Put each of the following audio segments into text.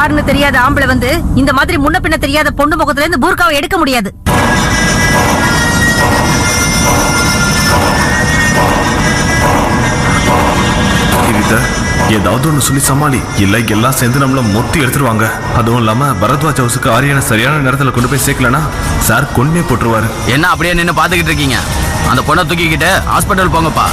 யாருன்னு தெரியாத ஆம்பளை வந்து இந்த மாதிரி முன்ன பின்ன தெரியாத பொண்ணு முகத்துல இருந்து பூர்காவை எடுக்க முடியாது. ஏதாவது ஒண்ணு சொல்லி சமாளி, இல்ல எல்லாம் சேர்ந்து நம்மள மொத்தி எடுத்துருவாங்க. அதுவும் இல்லாம பரத்வாஜ் ஹவுஸுக்கு ஆரியான சரியான நேரத்துல கொண்டு போய் சேர்க்கலனா சார் கொன்னே போட்டுருவாரு. என்ன அப்படியே நின்னு பாத்துக்கிட்டு இருக்கீங்க? அந்த பொண்ணை தூக்கிக்கிட்டு ஹாஸ்பிட்டல் போங்கப்பா.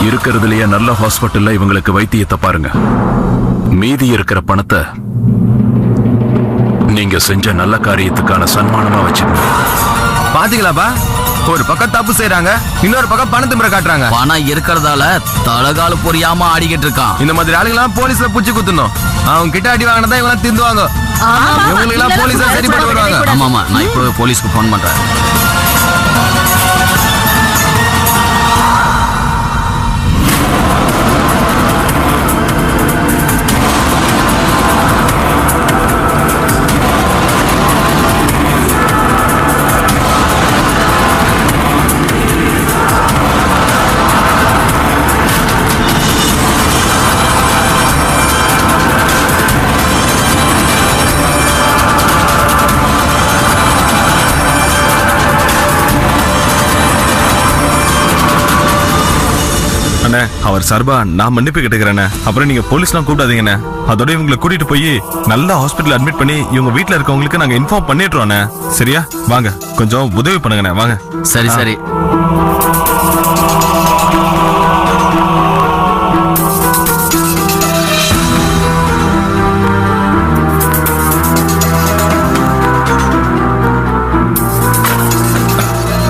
இருக்கிறதுலயே நல்ல ஹாஸ்பிட்டல்ல இவங்களுக்கு வைத்தியத்தை பாருங்க. மீதி இருக்கிற பணத்தை நீங்க செஞ்ச நல்ல காரியத்துக்கான சன்மானமா வச்சுக்கோங்க. பாத்தீங்களாப்பா, ஒரு பக்கம் தப்பு செய்யறாங்க, இன்னொரு பக்கம் பணத்தை முறை காட்டுறாங்க. பணம் இருக்கிறதால தலகால புரியாம ஆடிக்கிட்டு இருக்கான். இந்த மாதிரி ஆளுங்கெல்லாம் போலீஸ்ல புடிச்சு குத்துணும். அவங்க கிட்ட அடி வாங்கினதான் இவங்க திருந்துவாங்க. இவங்களுக்கு எல்லாம் போலீஸா சரி பண்ணி வருவாங்க. ஆமா, நான் இப்போ போலீஸ்க்கு போன் பண்றேன். அவர் சார்பா நான் மன்னிப்பு கேட்டுக்கிறேன். அப்புறம் நீங்க போலீஸ்லாம் கூப்பிடாதீங்கண்ணே. அதோட இவங்களை கூட்டிட்டு போய் நல்ல ஹாஸ்பிட்டல் அட்மிட் பண்ணி இவங்க வீட்டுல இருக்கவங்களுக்கு நாங்க இன்ஃபார்ம் பண்ணிடுறோம். சரியா? வாங்க, கொஞ்சம் உதவி பண்ணுங்கண்ணே. வாங்க. சரி சரி.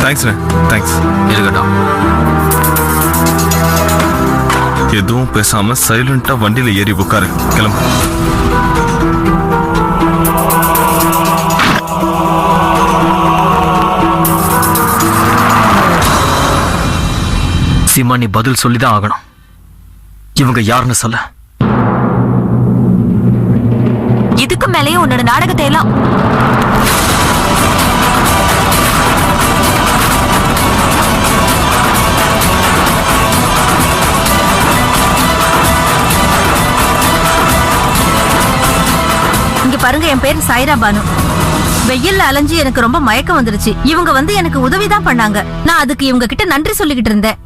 தேங்க்ஸ்ண்ணே. தேங்க்ஸ். இருக்கட்டும். எதுவும் பேசாம சைலண்டா வண்டியில ஏறி உட்காரு. கிளம்பு. சீமா, நீ பதில் சொல்லிதான் ஆகணும். இவங்க யாருன்னு சொல்ல. இதுக்கு மேலேயும் உன்னோட நாடகத்தை எல்லாம் பாருங்க. என் பேரு சாய்ரா பானு. வெயில்ல அலைஞ்சு எனக்கு ரொம்ப மயக்கம் வந்துருச்சு. இவங்க வந்து எனக்கு உதவிதான் பண்ணாங்க. நான் அதுக்கு இவங்க கிட்ட நன்றி சொல்லிக்கிட்டு இருந்தேன்.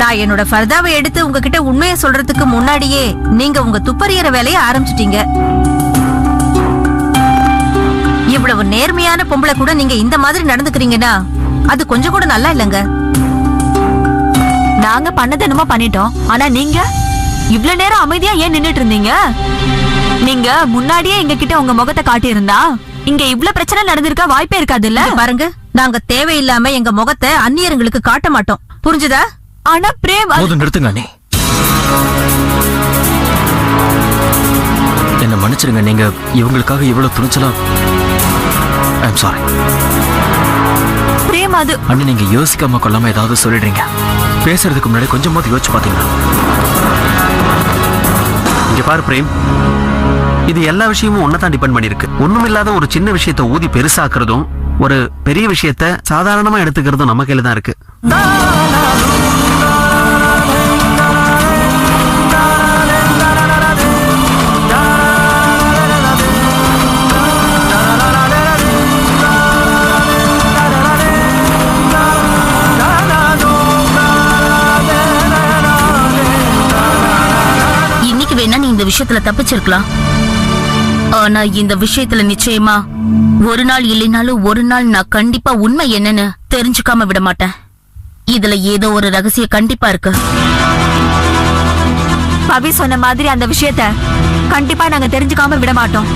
நான் என்னோட ஃபர்தாவை எடுத்து உங்ககிட்ட உண்மையை சொல்றதுக்கு முன்னாடியே நீங்க உங்க துப்பறியற வேலையை ஆரம்பிச்சிட்டீங்க. இவ்வளவு நேர்மையான பொம்பளை கூட நீங்க இந்த மாதிரி நடந்துக்கிறீங்கன்னா அது கொஞ்சம் கூட நல்லா இல்லங்க. நாங்க பண்ணது என்னமோ பண்ணிட்டோம். ஆனா நீங்க இவ்வளவு நேரம் அமைதியா ஏன் நின்னுட்டு இருந்தீங்க? நீங்க முன்னாடியே எங்க கிட்ட உங்க முகத்தை காட்டி இருந்தா இங்க இவ்வளவு பிரச்சனை நடந்திருக்க வாய்ப்பே இருக்காது இல்ல? பாருங்க, நாங்க தேவையில்லாம எங்க முகத்தை அந்நியர்களுக்கு காட்ட மாட்டோம். புரிஞ்சுதா? ஆனா பிரேம், போதும், நிறுத்துங்க. நீ என்ன மன்னிச்சிருங்க. நீங்க இவங்களுக்காக இவ்வளவு துணிச்சலா. I'm sorry. பிரேம், அது அண்ணி, நீங்க யோசிக்காம கொள்ளாம ஏதாவது சொல்லிடுறீங்க. பேசுறதுக்கு முன்னாடி கொஞ்சமாவது யோசிச்சு பாத்தீங்களா? இங்க பாரு பிரேம், இது எல்லா விஷயமும் ஒன்னதான் டிபெண்ட் பண்ணிருக்கு. ஒண்ணும் இல்லாத ஒரு சின்ன விஷயத்தை ஊதி பெருசாக்குறதும் ஒரு பெரிய விஷயத்தை சாதாரணமா எடுத்துக்கிறதும் நம்ம கையில தான் இருக்கு. இன்னைக்கு வேணா நீ இந்த விஷயத்துல தப்பிச்சிருக்கலாம். ஆனா இந்த விஷயத்துல நிச்சயமா ஒரு நாள் இல்லைனாலும் ஒரு நாள் நான் கண்டிப்பா உண்மை என்னன்னு தெரிஞ்சுக்காம விட மாட்டேன். இதுல ஏதோ ஒரு ரகசியம் கண்டிப்பா இருக்கு. பவி சொன்ன மாதிரி அந்த விஷயத்த கண்டிப்பா நாங்க தெரிஞ்சுக்காம விட மாட்டோம்.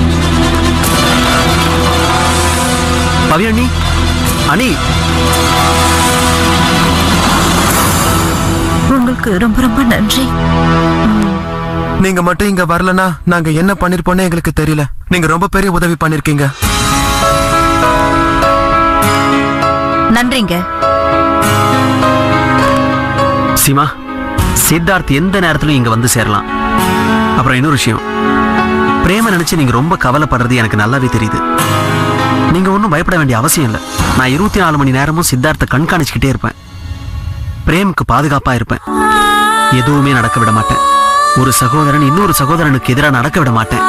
பவி அண்ணி, அண்ணி, உங்களுக்கு ரொம்ப ரொம்ப நன்றி. நீங்க மட்டும் இங்க வரலனா நாங்க என்ன பண்ணிருப்போம்னு எங்களுக்கு தெரியல. நீங்க ரொம்ப பெரிய உதவி பண்ணிருக்கீங்க. நன்றிங்க. சீமா, சித்தார்த் எந்த நேரத்திலும் இங்க வந்து சேரலாம். அப்புறம் இன்னொரு விஷயம், பிரேம நினைச்சு நீங்க ரொம்ப கவலைப்படுறது எனக்கு நல்லாவே தெரியுது. நீங்க ஒன்றும் பயப்பட வேண்டிய அவசியம் இல்லை. நான் 24 மணி நேரமும் சித்தார்த்தை கண்காணிச்சுக்கிட்டே இருப்பேன். பிரேமுக்கு பாதுகாப்பா இருப்பேன். எதுவுமே நடக்க விட மாட்டேன். ஒரு சகோதரன் இன்னொரு சகோதரனுக்கு எதிராக நடக்க விட மாட்டேன்.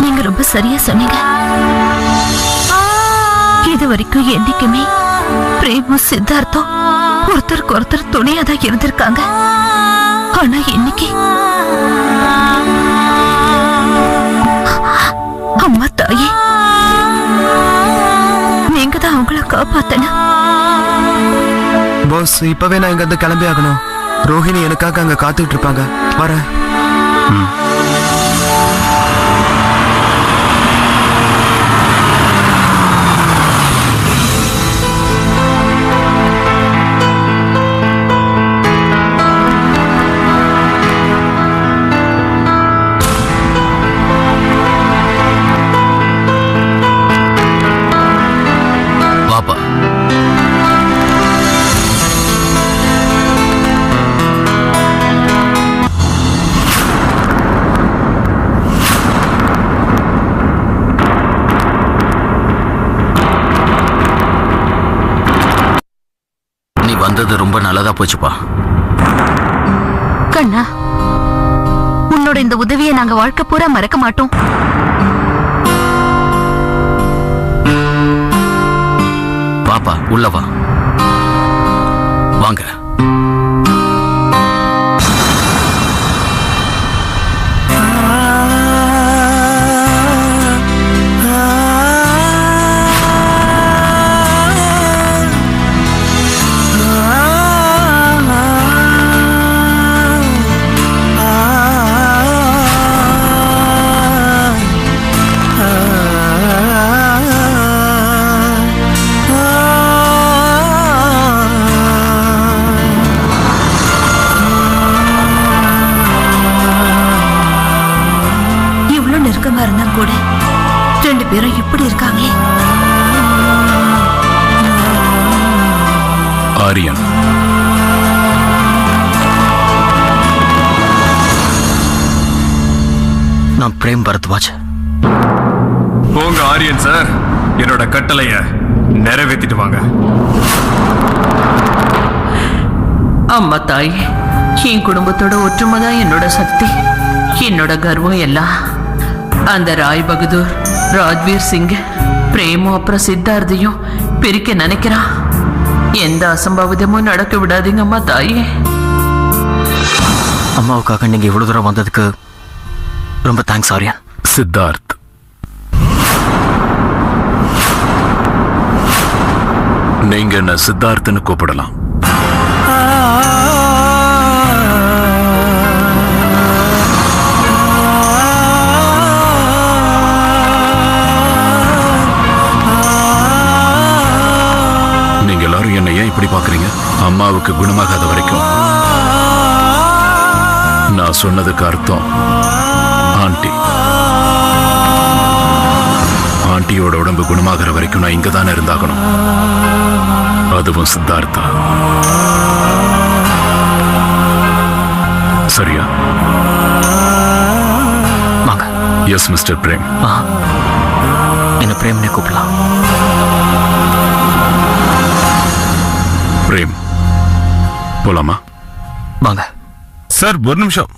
நீங்க ரொம்ப சரியா சொன்னீங்க. இது வரைக்கும் என்னைக்குமே பிரேமும் சித்தார்த்தம் ஒருத்தருக்கு ஒருத்தர் துணையாதான் இருந்திருக்காங்க. ஆனா இன்னைக்கு அம்மா தாயே, நீங்க தான் அவங்கள காப்பாத்தணும். பாஸ், இப்பவே நான் இங்க இருந்து கிளம்பி ஆகணும். ரோஹிணி எனக்காக அங்க காத்துட்டு இருப்பாங்க. வரேன். வந்தது ரொம்ப நல்லதா போச்சுப்பா. கண்ணா, உன்னோட இந்த உதவியை நாங்க வாழ்க்கை பூரா மறக்க மாட்டோம். பாப்பா உள்ள வா. வாங்க. இருந்தா கூட 2 பேரும் இப்படி இருக்காங்களே. ஆரியன், நான் பிரேம் பரத்வாஜ். போங்க ஆரியன் சார், என்னோட கட்டளைய நிறைவேற்றிட்டு வாங்க. அம்மா தாய், என் குடும்பத்தோட ஒற்றுமை தான் என்னோட சக்தி, என்னோட கர்வம் எல்லாம். அந்த ராய் பகதூர், ராஜ்வீர் சிங், பிரேமும் அப்புறம் சித்தார்த்தையும் பிரிக்க நினைக்கிறான். எந்த அசம்பாவிதமும் நடக்க விடாதீங்க அம்மா தாயே. அம்மாவுக்காக நீங்க இவ்வளவு தூரம் வந்ததுக்கு ரொம்ப தேங்க்ஸ் ஆரியன். சித்தார்த், நீங்க என்ன சித்தார்த்னு கூப்பிடலாம். நீங்க எல்லாரும் என்ன ஏன் இப்படி பாக்குறீங்க? அம்மாவுக்கு குணமாகாத வரைக்கும் நான் சொன்னதுக்கு அர்த்தம் ஆண்டி. ஆண்டியோட உடம்பு குணமாகிற வரைக்கும் நான் இங்க தானே இருந்தாகணும். அதுவும் சித்தார்த்தா. சரியா? வாங்க. Yes mister Prem. என்ன பிரேம்னே கூப்பிடலாம். பிரேம், போலாமா? வாங்க சார், ஒரு நிமிஷம்.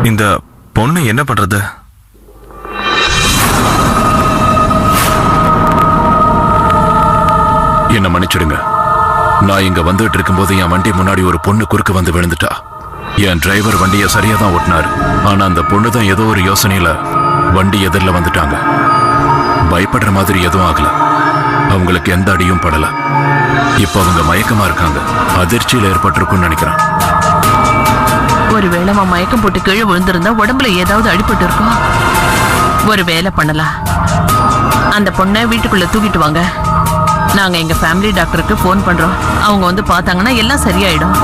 இந்த பொண்ணு என்ன பண்றது? என்ன மன்னிச்சிடுங்க. நான் இங்க வந்துட்டு இருக்கும்போது என் வண்டி முன்னாடி ஒரு பொண்ணு குறுக்க வந்து விழுந்துட்டா. என் டிரைவர் வண்டியை சரியா தான் ஓட்டினாரு. ஆனா அந்த பொண்ணு தான் ஏதோ ஒரு யோசனையில வண்டி எதிரில் வந்துட்டாங்க. பயப்படுற மாதிரி எதுவும் ஆகல. அவங்களுக்கு எந்த அடியும் படல. இப்ப அவங்க மயக்கமா இருக்காங்க. அதிர்ச்சியில் ஏற்பட்டிருக்கும்னு நினைக்கிறேன். ஒருவேளை அவன் மயக்கம் போட்டு கீழே விழுந்திருந்தா உடம்புல ஏதாவது அடிபட்டு இருக்கும். ஒரு வேலை பண்ணலாம், அந்த பொண்ணை வீட்டுக்குள்ள தூக்கிட்டு வாங்க. நாங்க எங்க ஃபேமிலி டாக்டருக்கு போன் பண்றோம். அவங்க வந்து பார்த்தாங்கன்னா எல்லாம் சரியாயிடும்.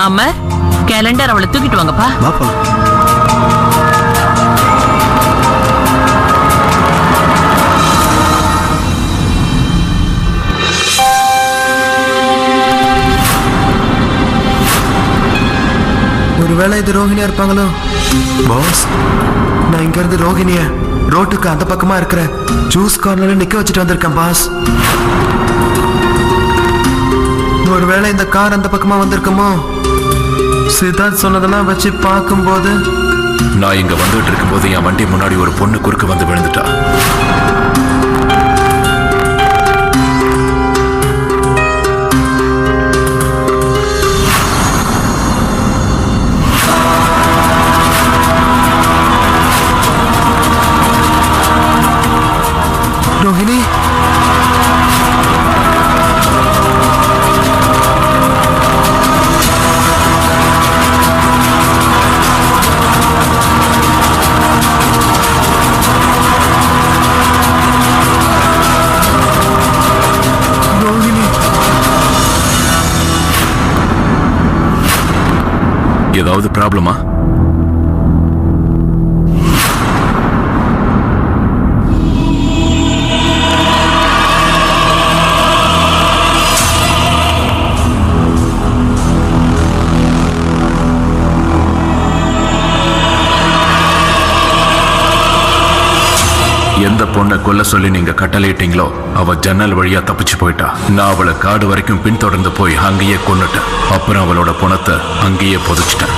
ஆமா, கேலண்டர் அவளை தூக்கிட்டு வாங்கப்பா. ஒருவேளை இது ரோஹிணியா இருப்பாங்களோ? பாஸ், நான் இங்க இருந்து ரோஹிணிய ரோட்டுக்கு அந்த பக்கமா இருக்கிற ஜூஸ் கார்னர்ல நிக்க வச்சுட்டு வந்திருக்கேன் பாஸ். ஒருவேளை இந்த கார் அந்த பக்கமா வந்திருக்குமோ? சித்தார்த் சொன்னதெல்லாம் வச்சு பார்க்கும்போது நான் இங்க வந்துட்டு இருக்கும்போது என் வண்டி முன்னாடி ஒரு பொண்ணு குறுக்க வந்து விழுந்துட்டா. ரோஹிணி, ஏதாவது ப்ராப்ளமா? எந்த பொண்ணை கொல்ல சொல்லி நீங்க கட்டளையிட்டீங்களோ அவ ஜன்னல் வழியா தப்பிச்சு போயிட்டா. நான் அவளை காடு வரைக்கும் பின்தொடர்ந்து போய் அங்கேயே கொன்னுட்டேன். அப்புறம் அவளோட பணத்தை அங்கேயே புதைச்சிட்டேன்.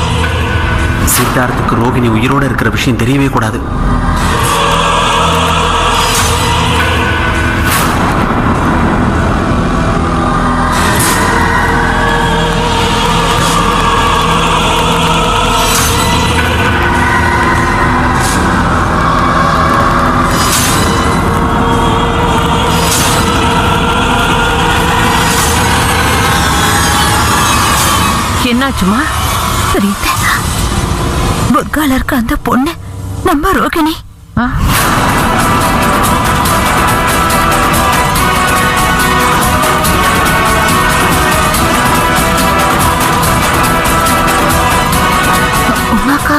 சித்தார்த்துக்கு ரோகிணி உயிரோட இருக்கிற விஷயம் தெரியவே கூடாது. என்னாச்சுமா? புர்கால இருக்க அந்த பொண்ணு நம்ம ரோகிணி. உமாக்கா,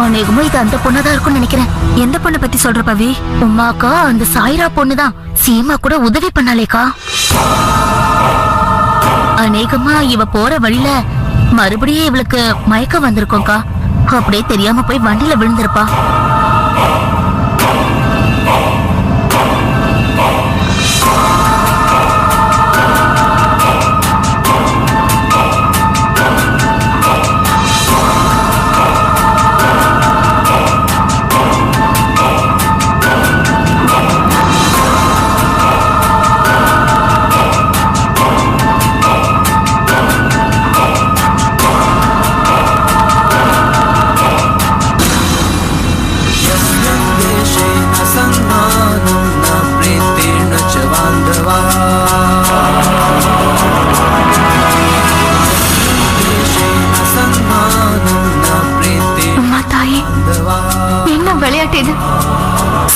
அநேகமா இது அந்த பொண்ணதான் இருக்கும்னு நினைக்கிறேன். எந்த பொண்ணை பத்தி சொல்ற பவி? உமாக்கா, அந்த சாயிரா பொண்ணுதான். சீமா கூட உதவி பண்ணாலேக்கா. அநேகமா இவ போற வழியில மறுபடியும் இவளுக்கு மயக்கம் வந்திருக்கோம்க்கா. அப்படியே தெரியாம போய் வண்டியில விழுந்திருப்பா.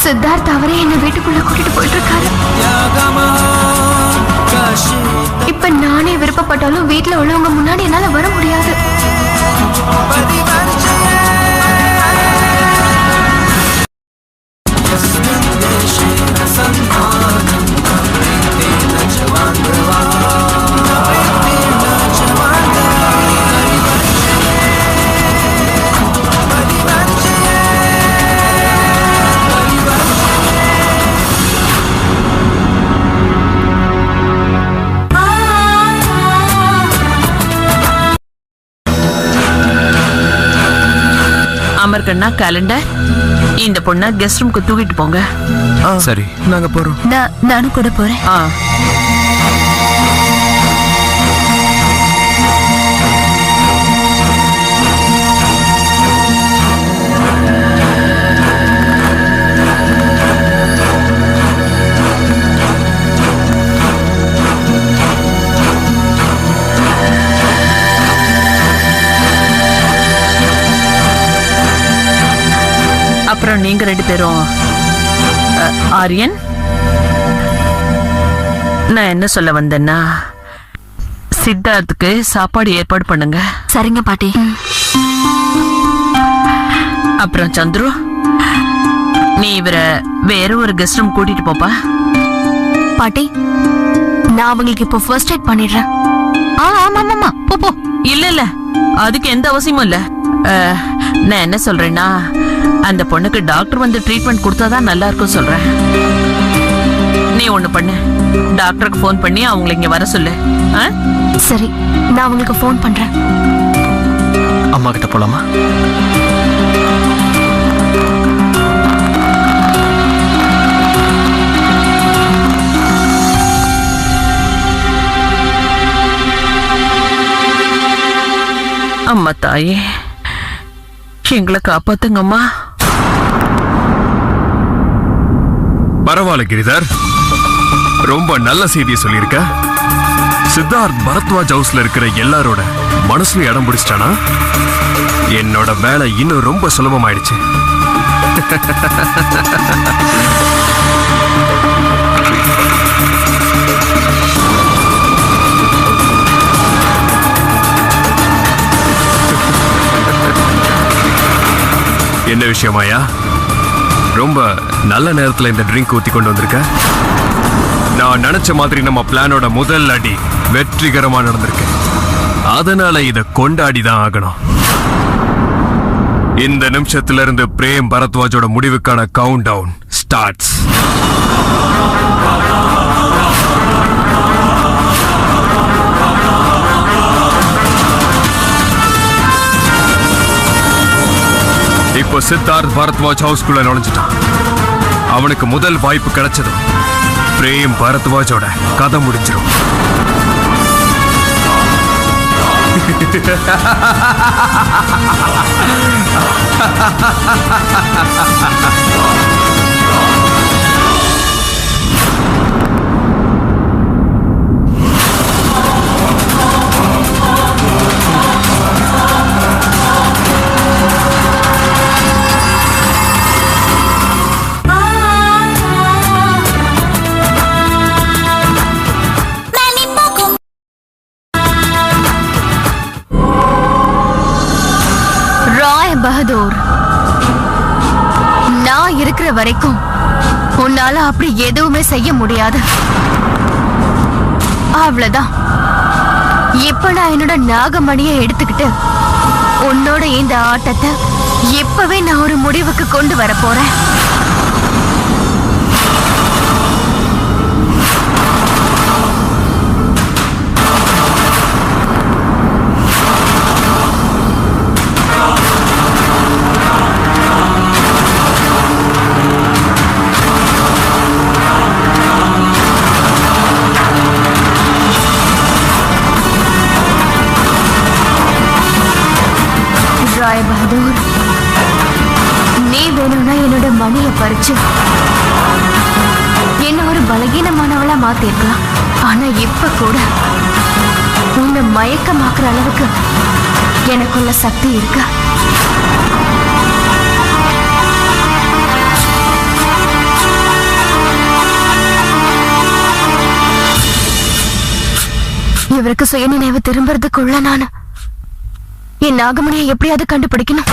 சித்தார்த் அவரே என்ன வீட்டுக்குள்ள கூட்டிட்டு போயிட்டு இருக்காரு. இப்ப நானே விருப்பப்பட்டாலும் வீட்டுல உள்ளவங்க முன்னாடி என்னால வர முடியாது. அமர்கண்ணா, கேலண்டர், இந்த பொண்ண கெஸ்ட் ரூம்க்கு தூக்கிட்டு போங்க. சரி, நாங்க போறோம். நானும் கூட போறேன். அப்புறம் நீங்க ரெண்டு பேரும் ஆரியன், நான் என்ன சொல்ல வந்தேன்னா, சித்தார்த்துக்கு சாப்பாடு ஏற்பாடு பண்ணுங்க. சரிங்க பாட்டி. அப்புறம் சந்துரு, நீ இவரை வேற ஒரு கெஸ்ட் ரூம் கூட்டிட்டு போப்பா. பாட்டி, நான் அவங்களுக்கு இப்போ ஃபர்ஸ்ட் எய்ட் பண்ணிடுறேன். ஆமா, போ. இல்ல அதுக்கு எந்த அவசியமும் இல்ல. நான் என்ன சொல்றேன்னா, அந்த பொண்ணுக்கு டாக்டர் வந்து ட்ரீட்மெண்ட் கொடுத்தாதான் நல்லா இருக்கும் சொல்றேன். நீ ஒண்ணு பண்ணு, டாக்டருக்கு ஃபோன் பண்ணி அவங்களை இங்க வர சொல்லு. சரி, நான் அவங்களுக்கு ஃபோன் பண்றேன். அம்மா கிட்ட போலாமா? அம்மா தாயே, எங்களை காப்பாத்துங்கம்மா. பரவாயில்ல கிரிதர், ரொம்ப நல்ல செய்தியை சொல்லியிருக்க. சித்தார்த் பரத்வாஜ் ஹவுஸ்ல இருக்கிற எல்லாரோட மனசுல இடம் பிடிச்சிட்டானா? என்னோட வேலை இன்னும் ரொம்ப சுலபமாயிடுச்சு. என்ன விஷயமாயா? ரொம்ப நல்ல நேரத்துல இந்த ட்ரிங்க் ஊத்தி கொண்டு வந்திருக்க. நான் நினைச்ச மாதிரி நம்ம பிளானோட முதல் அடி வெற்றிகரமா நடந்திருக்கு. அதனால இத கொண்டாடி தான் ஆகணும். இந்த நிமிஷத்துல இருந்து பிரேம் பரத்வாஜோட முடிவுக்கான கவுண்ட் டவுன் ஸ்டார்ட்ஸ். இப்போ சித்தார்த் பரத்வாஜ் ஹவுஸ்குள்ள நுழைஞ்சிட்டான். அவனுக்கு முதல் வாய்ப்பு கிடைச்சதும் பிரேம் பரத்வாஜோட கதை முடிஞ்சிடும். பகதூர், நான் இருக்கிற வரைக்கும் உன்னால அப்படி எதுவுமே செய்ய முடியாது. அவ்வளவுதான். இப்ப நான் என்னோட நாகமணியை எடுத்துக்கிட்டு உன்னோட இந்த ஆட்டத்தை இப்பவே நான் ஒரு முடிவுக்கு கொண்டு வர போறேன். பகதூர், நீ வேணும்னா என்னோட மணியை பறிச்சு என்ன ஒரு பலகீனமானவளா மாத்திருக்கலாம். ஆனா இப்ப கூட உன்னை மயக்கமாக்குற அளவுக்கு எனக்குள்ள சக்தி இருக்கு. இவருக்கு சுயநினைவு திரும்புறதுக்குள்ள நான் என் நாகமணியை எப்படியாவது கண்டுபிடிக்கணும்.